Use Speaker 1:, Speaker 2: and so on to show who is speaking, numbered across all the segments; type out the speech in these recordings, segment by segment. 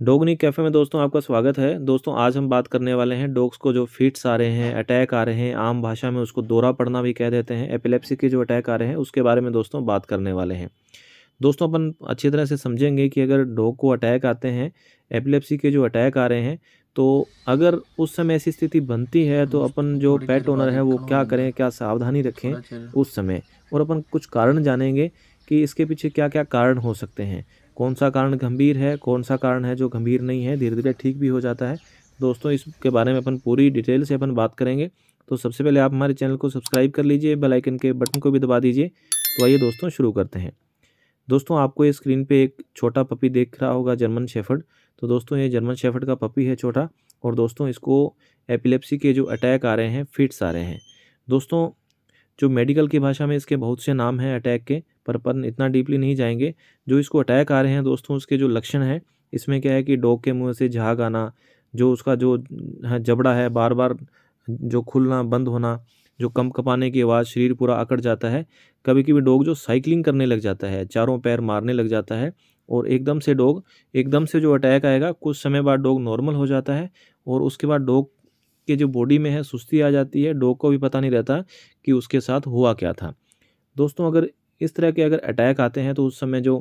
Speaker 1: डॉगनी cafe में दोस्तों आपका स्वागत है। दोस्तों आज हम बात करने वाले हैं डॉग्स को जो फिट्स आ रहे हैं, अटैक आ रहे हैं, आम भाषा में उसको दौरा पड़ना भी कह देते हैं, एपिलेप्सी के जो अटैक आ रहे हैं उसके बारे में दोस्तों बात करने वाले हैं। दोस्तों अपन अच्छी तरह से समझेंगे कि अगर डॉग को अटैक आते हैं, एपिलेप्सी के जो अटैक आ रहे हैं, तो अगर उस समय ऐसी स्थिति बनती है तो अपन
Speaker 2: दोस्तों
Speaker 1: जो
Speaker 2: थोड़ी
Speaker 1: पेट
Speaker 2: देर
Speaker 1: ओनर
Speaker 2: बाद
Speaker 1: है
Speaker 2: एक
Speaker 1: वो
Speaker 2: करो
Speaker 1: क्या
Speaker 2: अंदर
Speaker 1: करें, क्या सावधानी रखें
Speaker 2: थोड़ा चल।
Speaker 1: उस समय। और अपन कुछ कारण जानेंगे कि इसके पीछे क्या-क्या कारण हो सकते हैं। कौन-सा कारण गंभीर है, कौन-सा कारण है जो गंभीर नहीं है, धीरे-धीरे ठीक भी हो जाता है। दोस्तों इसके बारे में अपन पूरी डिटेल से अपन बात करेंगे। तो सबसे पहले आप हमारे चैनल को सब्सक्राइब कर लीजिए, बेल आइकन के बटन को भी दबा दीजिए। तो आइए दोस्तों शुरू करते हैं। दोस्तों आपको ये स्क्रीन पे एक छोटा पपी दिख रहा होगा, जर्मन शेफर्ड। तो दोस्तों ये जर्मन शेफर्ड का पपी है छोटा, और दोस्तों इसको एपिलेप्सी के जो अटैक आ रहे हैं, फिट्स आ रहे हैं। दोस्तों जो मेडिकल की भाषा में इसके बहुत से नाम हैं अटैक के, पर अपन इतना डीपली नहीं जाएंगे। जो इसको अटैक आ रहे हैं दोस्तों, उसके जो लक्षण हैं, इसमें क्या है कि डॉग के मुंह से झाग आना, जो उसका जो जबड़ा है बार बार जो खुलना बंद होना, जो कंपकपाने की आवाज़, शरीर पूरा अकड़ जाता है। कभी कभी डॉग जो साइकिलिंग करने लग जाता है, चारों पैर मारने लग जाता है, और एकदम से जो अटैक आएगा, कुछ समय बाद डॉग नॉर्मल हो जाता है। और उसके बाद डॉग के जो बॉडी में है सुस्ती आ जाती है, डॉग को भी पता नहीं रहता कि उसके साथ हुआ क्या था। दोस्तों अगर इस तरह के अगर अटैक आते हैं तो उस समय जो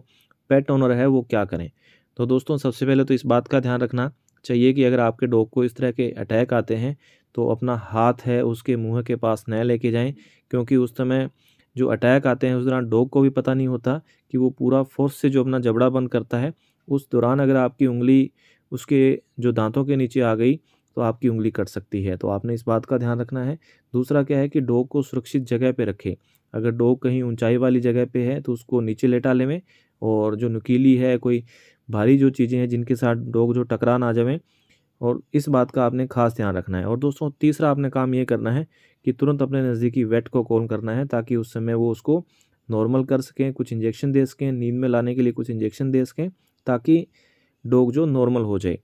Speaker 1: पेट ओनर है वो क्या करें। तो दोस्तों सबसे पहले तो इस बात का ध्यान रखना चाहिए कि अगर आपके डॉग को इस तरह के अटैक आते हैं तो अपना हाथ है उसके मुंह के पास न लेके जाएं, क्योंकि उस समय जो अटैक आते हैं उस दौरान डॉग को भी पता नहीं होता कि वो पूरा फोर्स से जो अपना जबड़ा बंद करता है। उस दौरान अगर आपकी उंगली उसके जो दांतों के नीचे आ गई तो आपकी उंगली कट सकती है। तो आपने इस बात का ध्यान रखना है। दूसरा क्या है कि डॉग को सुरक्षित जगह पे रखें। अगर डॉग कहीं ऊंचाई वाली जगह पे है तो उसको नीचे लेटा लेवें, और जो नुकीली है कोई भारी जो चीज़ें हैं जिनके साथ डॉग जो टकरा ना जावें, और इस बात का आपने खास ध्यान रखना है। और दोस्तों तीसरा आपने काम ये करना है कि तुरंत अपने नज़दीकी वेट को कॉल करना है, ताकि उस समय वो उसको नॉर्मल कर सकें, कुछ इंजेक्शन दे सकें, नींद में लाने के लिए कुछ इंजेक्शन दे सकें, ताकि डॉग जो नॉर्मल हो जाए।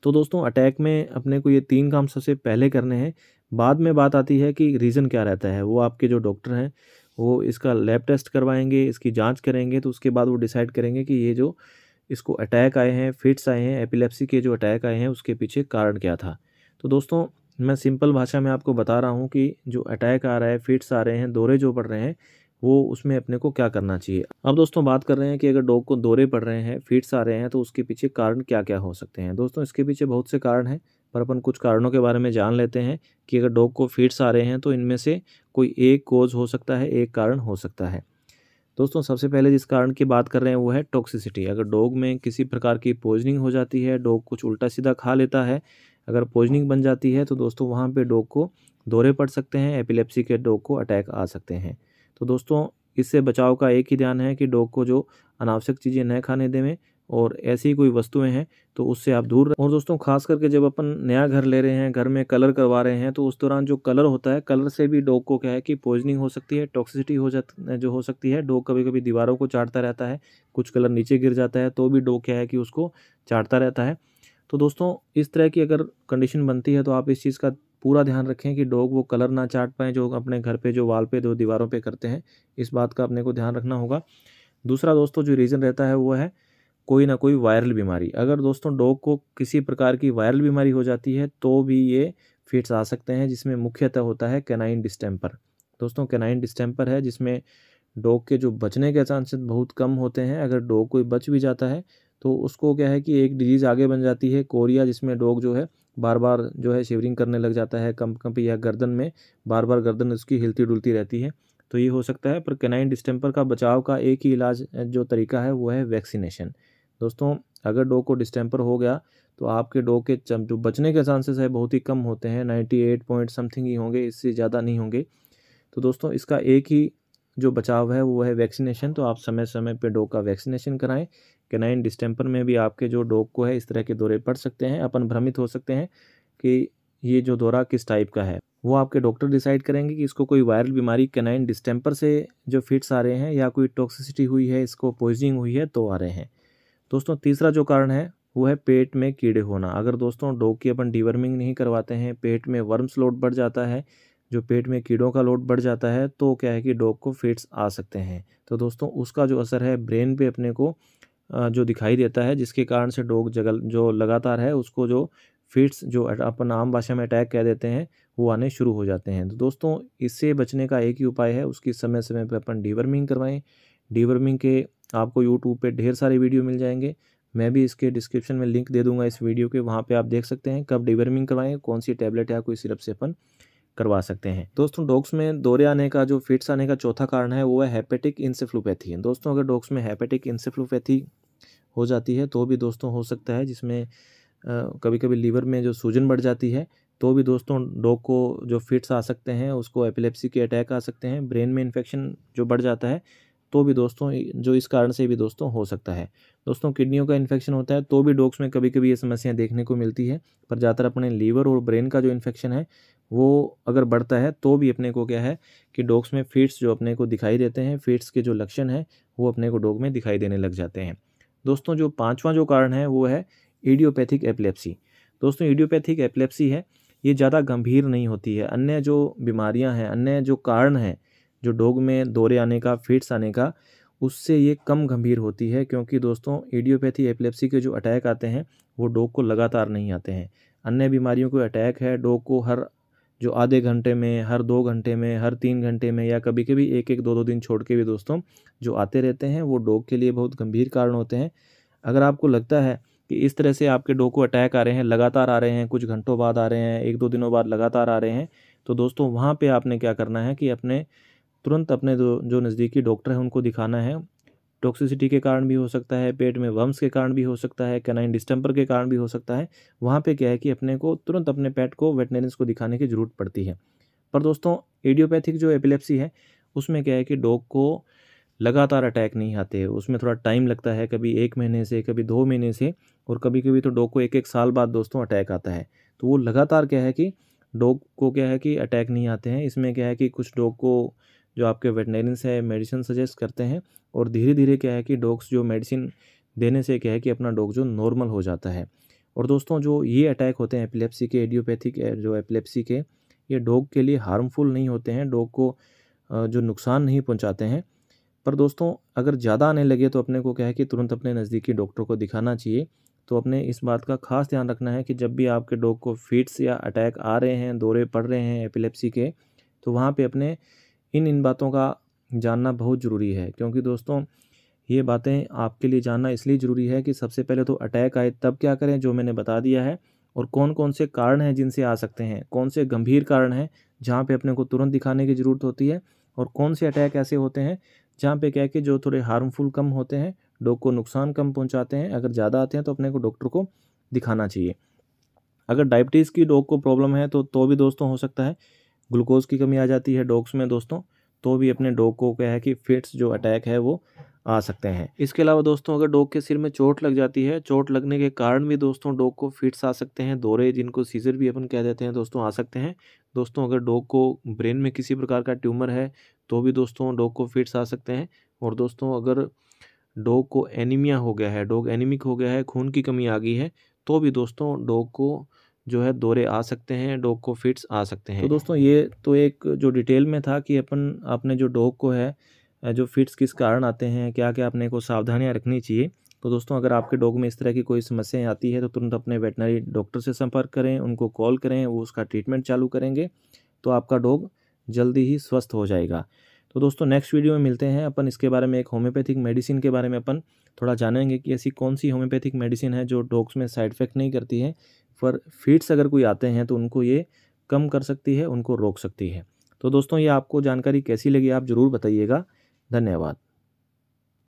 Speaker 1: तो दोस्तों अटैक में अपने को ये 3 काम सबसे पहले करने हैं। बाद में बात आती है कि रीज़न क्या रहता है, वो आपके जो डॉक्टर हैं, वो इसका लैब टेस्ट करवाएँगे, इसकी जाँच करेंगे, तो उसके बाद वो डिसाइड करेंगे कि ये जो इसको अटैक आए हैं, फिट्स आए हैं, एपिलेप्सी के जो अटैक आए हैं, उसके पीछे कारण क्या था। तो दोस्तों मैं सिंपल भाषा में आपको बता रहा हूँ कि जो अटैक आ रहा है, फिट्स आ रहे हैं, दौरे जो पड़ रहे हैं, वो उसमें अपने को क्या करना चाहिए। अब दोस्तों बात कर रहे हैं कि अगर डॉग को दौरे पड़ रहे हैं, फिट्स आ रहे हैं, तो उसके पीछे कारण क्या-क्या हो सकते हैं। दोस्तों इसके पीछे बहुत से कारण हैं, पर अपन कुछ कारणों के बारे में जान लेते हैं कि अगर डॉग को फिट्स आ रहे हैं तो इनमें से कोई एक कॉज़ हो सकता है, एक कारण हो सकता है। दोस्तों सबसे पहले जिस कारण की बात कर रहे हैं वो है टॉक्सिसिटी। अगर डॉग में किसी प्रकार की पॉइज़निंग हो जाती है, डॉग कुछ उल्टा-सीधा खा लेता है, अगर पॉइज़निंग बन जाती है तो दोस्तों वहाँ पे डॉग को दौरे पड़ सकते हैं, एपिलेप्सी के डॉग को अटैक आ सकते हैं। तो दोस्तों इससे बचाव का एक ही ध्यान है कि डॉग को जो अनावश्यक चीज़ें न खाने देवें, और ऐसी कोई वस्तुएँ हैं तो उससे आप दूर रहें। और दोस्तों ख़ास करके जब अपन नया घर ले रहे हैं, घर में कलर करवा रहे हैं, तो उस दौरान जो कलर होता है, कलर से भी डॉग को क्या है कि पॉइज़निंग हो सकती है, टॉक्सिसिटी जो हो सकती है। डॉग कभी-कभी दीवारों को चाटता रहता है, कुछ कलर नीचे गिर जाता है, तो भी डॉग क्या है कि उसको चाटता रहता है। तो दोस्तों इस तरह की अगर कंडीशन बनती है तो आप इस चीज़ का पूरा ध्यान रखें कि डॉग वो कलर ना चाट पाएँ, जो अपने घर पे जो वॉल पे, जो दीवारों पे करते हैं। इस बात का अपने को ध्यान रखना होगा। दूसरा दोस्तों जो रीज़न रहता है वो है कोई ना कोई वायरल बीमारी। अगर दोस्तों डॉग को किसी प्रकार की वायरल बीमारी हो जाती है तो भी ये फिट्स आ सकते हैं, जिसमें मुख्यतः होता है कैनाइन डिस्टेंपर। दोस्तों कैनाइन डिस्टेंपर है जिसमें डॉग के जो बचने के चांसेस बहुत कम होते हैं। अगर डॉग कोई बच भी जाता है तो उसको क्या है कि एक डिजीज़ आगे बन जाती है कोरिया, जिसमें डॉग जो है बार-बार जो है शिवरिंग करने लग जाता है, कंपी या गर्दन में बार-बार गर्दन उसकी हिलती-डुलती रहती है। तो ये हो सकता है, पर कैनाइन डिस्टेंपर का बचाव का एक ही इलाज जो तरीका है वो है वैक्सीनेशन। दोस्तों अगर डॉग को डिस्टेंपर हो गया तो आपके डॉग के जो बचने के चांसेस है बहुत ही कम होते हैं, 98 पॉइंट समथिंग ही होंगे, इससे ज़्यादा नहीं होंगे। तो दोस्तों इसका एक ही जो बचाव है वो है वैक्सीनेशन। तो आप समय-समय पे डॉग का वैक्सीनेशन कराएँ। कैनाइन डिस्टेंपर में भी आपके जो डॉग को है इस तरह के दौरे पड़ सकते हैं। अपन भ्रमित हो सकते हैं कि ये जो दौरा किस टाइप का है। वो आपके डॉक्टर डिसाइड करेंगे कि इसको कोई वायरल बीमारी कैनाइन डिस्टेंपर से जो फिट्स आ रहे हैं, या कोई टॉक्सिसिटी हुई है, इसको पॉइज़निंग हुई है तो आ रहे हैं। दोस्तों तीसरा जो कारण है वो है पेट में कीड़े होना। अगर दोस्तों डॉग की अपन डीवर्मिंग नहीं करवाते हैं, पेट में वर्म्स लोड बढ़ जाता है, जो पेट में कीड़ों का लोड बढ़ जाता है, तो क्या है कि डॉग को फिट्स आ सकते हैं। तो दोस्तों उसका जो असर है ब्रेन पे अपने को जो दिखाई देता है, जिसके कारण से डॉग जो लगातार है उसको जो फिट्स जो अपन आम भाषा में अटैक कह देते हैं वो आने शुरू हो जाते हैं। तो दोस्तों इससे बचने का एक ही उपाय है, उसकी समय समय पे अपन डीवर्मिंग करवाएं। डीवर्मिंग के आपको यूट्यूब पे ढेर सारे वीडियो मिल जाएंगे, मैं भी इसके डिस्क्रिप्शन में लिंक दे दूंगा इस वीडियो के, वहाँ पे आप देख सकते हैं कब डीवर्मिंग करवाएं, कौन सी टैबलेट या कोई सिरप से अपन करवा सकते हैं। दोस्तों डॉग्स में दौरे आने का जो फिट्स आने का चौथा कारण है वो है हेपेटिक इंसेफ्लोपैथी है। दोस्तों अगर डॉग्स में हेपेटिक इंसेफ्लोपैथी हो जाती है तो भी दोस्तों हो सकता है, जिसमें कभी कभी लीवर में जो सूजन बढ़ जाती है तो भी दोस्तों डॉग को जो फिट्स आ सकते हैं, उसको एपिलेप्सी के अटैक आ सकते हैं। ब्रेन में इन्फेक्शन जो बढ़ जाता है तो भी दोस्तों जो इस कारण से भी दोस्तों हो सकता है। दोस्तों किडनियों का इन्फेक्शन होता है तो भी डॉग्स में कभी कभी ये समस्याएं देखने को मिलती है, पर ज़्यादातर अपने लीवर और ब्रेन का जो इन्फेक्शन है वो अगर बढ़ता है तो भी अपने को क्या है कि डॉग्स में फिट्स जो अपने को दिखाई देते हैं, फिट्स के जो लक्षण हैं वो अपने को डॉग में दिखाई देने लग जाते हैं। दोस्तों जो पांचवा जो कारण है वो है इडियोपैथिक एपिलेप्सी। दोस्तों इडियोपैथिक एपिलेप्सी है, ये ज़्यादा गंभीर नहीं होती है। अन्य जो बीमारियां हैं, अन्य जो कारण हैं जो डॉग में दौरे आने का, फिट्स आने का, उससे ये कम गंभीर होती है, क्योंकि दोस्तों इडियोपैथी एपिलेप्सी के जो अटैक आते हैं वो डॉग को लगातार नहीं आते हैं। अन्य बीमारियों को अटैक है डॉग को हर जो आधे घंटे में, हर 2 घंटे में, हर 3 घंटे में, या कभी कभी एक एक 2 दिन छोड़ के भी दोस्तों जो आते रहते हैं वो डॉग के लिए बहुत गंभीर कारण होते हैं। अगर आपको लगता है कि इस तरह से आपके डॉग को अटैक आ रहे हैं, लगातार आ रहे हैं, कुछ घंटों बाद आ रहे हैं, 1-2 दिनों बाद लगातार आ रहे हैं, तो दोस्तों वहाँ पे आपने क्या करना है कि तुरंत अपने जो नज़दीकी डॉक्टर हैं उनको दिखाना है। टॉक्सिसिटी के कारण भी हो सकता है, पेट में वर्म्स के कारण भी हो सकता है, कैनाइन डिस्टेंपर के कारण भी हो सकता है। वहाँ पे क्या है कि अपने को तुरंत अपने पेट को वेटरनरियंस को दिखाने की ज़रूरत पड़ती है। पर दोस्तों इडियोपैथिक जो एपिलेप्सी है उसमें क्या है कि डॉग को लगातार अटैक नहीं आते, उसमें थोड़ा टाइम लगता है, कभी 1 महीने से, कभी 2 महीने से, और कभी कभी तो डॉग को 1-1 साल बाद दोस्तों अटैक आता है। तो वो लगातार क्या है कि डॉग को क्या है कि अटैक नहीं आते हैं। इसमें क्या है कि कुछ डॉग को जो आपके वेटरनरियंस है मेडिसिन सजेस्ट करते हैं, और धीरे धीरे क्या है कि डॉग्स जो मेडिसिन देने से क्या है कि अपना डॉग जो नॉर्मल हो जाता है। और दोस्तों जो ये अटैक होते हैं एपिलेप्सी के, इडियोपैथिक जो एपिलेप्सी के, ये डॉग के लिए हार्मफुल नहीं होते हैं, डॉग को जो नुकसान नहीं पहुंचाते हैं। पर दोस्तों अगर ज़्यादा आने लगे तो अपने को क्या है कि तुरंत अपने नज़दीकी डॉक्टर को दिखाना चाहिए। तो अपने इस बात का खास ध्यान रखना है कि जब भी आपके डॉग को फिट्स या अटैक आ रहे हैं, दौरे पड़ रहे हैं एपिलेप्सी के, तो वहाँ पे अपने इन बातों का जानना बहुत ज़रूरी है। क्योंकि दोस्तों ये बातें आपके लिए जानना इसलिए ज़रूरी है कि सबसे पहले तो अटैक आए तब क्या करें, जो मैंने बता दिया है, और कौन कौन से कारण हैं जिनसे आ सकते हैं, कौन से गंभीर कारण हैं जहाँ पे अपने को तुरंत दिखाने की ज़रूरत होती है, और कौन से अटैक ऐसे होते हैं जहाँ पे क्या है कि जो थोड़े हार्मफुल कम होते हैं, डॉग को नुकसान कम पहुँचाते हैं। अगर ज़्यादा आते हैं तो अपने को डॉक्टर को दिखाना चाहिए। अगर डायबिटीज़ की डॉग को प्रॉब्लम है तो भी दोस्तों हो सकता है, ग्लूकोज की कमी आ जाती है डॉग्स में दोस्तों, तो भी अपने डॉग को क्या है कि फिट्स जो अटैक है वो आ सकते हैं। इसके अलावा दोस्तों अगर डॉग के सिर में चोट लग जाती है, चोट लगने के कारण भी दोस्तों डॉग को फिट्स आ सकते हैं, दौरे जिनको सीजर भी अपन कह देते हैं दोस्तों आ सकते हैं। दोस्तों अगर डॉग को ब्रेन में किसी प्रकार का ट्यूमर है तो भी दोस्तों डॉग को फिट्स आ सकते हैं। और दोस्तों अगर डॉग को एनीमिया हो गया है, डॉग एनीमिक हो गया है, खून की कमी आ गई है, तो भी दोस्तों डॉग को जो है दौरे आ सकते हैं, डॉग को फिट्स आ सकते हैं। तो दोस्तों ये तो एक जो डिटेल में था कि अपने जो डॉग को है जो फिट्स किस कारण आते हैं, क्या क्या अपने को सावधानियां रखनी चाहिए। तो दोस्तों अगर आपके डॉग में इस तरह की कोई समस्याएं आती है तो तुरंत अपने वेटनरी डॉक्टर से संपर्क करें, उनको कॉल करें, वो उसका ट्रीटमेंट चालू करेंगे, तो आपका डॉग जल्दी ही स्वस्थ हो जाएगा। तो दोस्तों नेक्स्ट वीडियो में मिलते हैं अपन, इसके बारे में एक होम्योपैथिक मेडिसिन के बारे में अपन थोड़ा जानेंगे कि ऐसी कौन सी होम्योपैथिक मेडिसिन है जो डॉग्स में साइड इफेक्ट नहीं करती है, पर फिट्स अगर कोई आते हैं तो उनको ये कम कर सकती है, उनको रोक सकती है। तो दोस्तों ये आपको जानकारी कैसी लगी आप ज़रूर बताइएगा। धन्यवाद।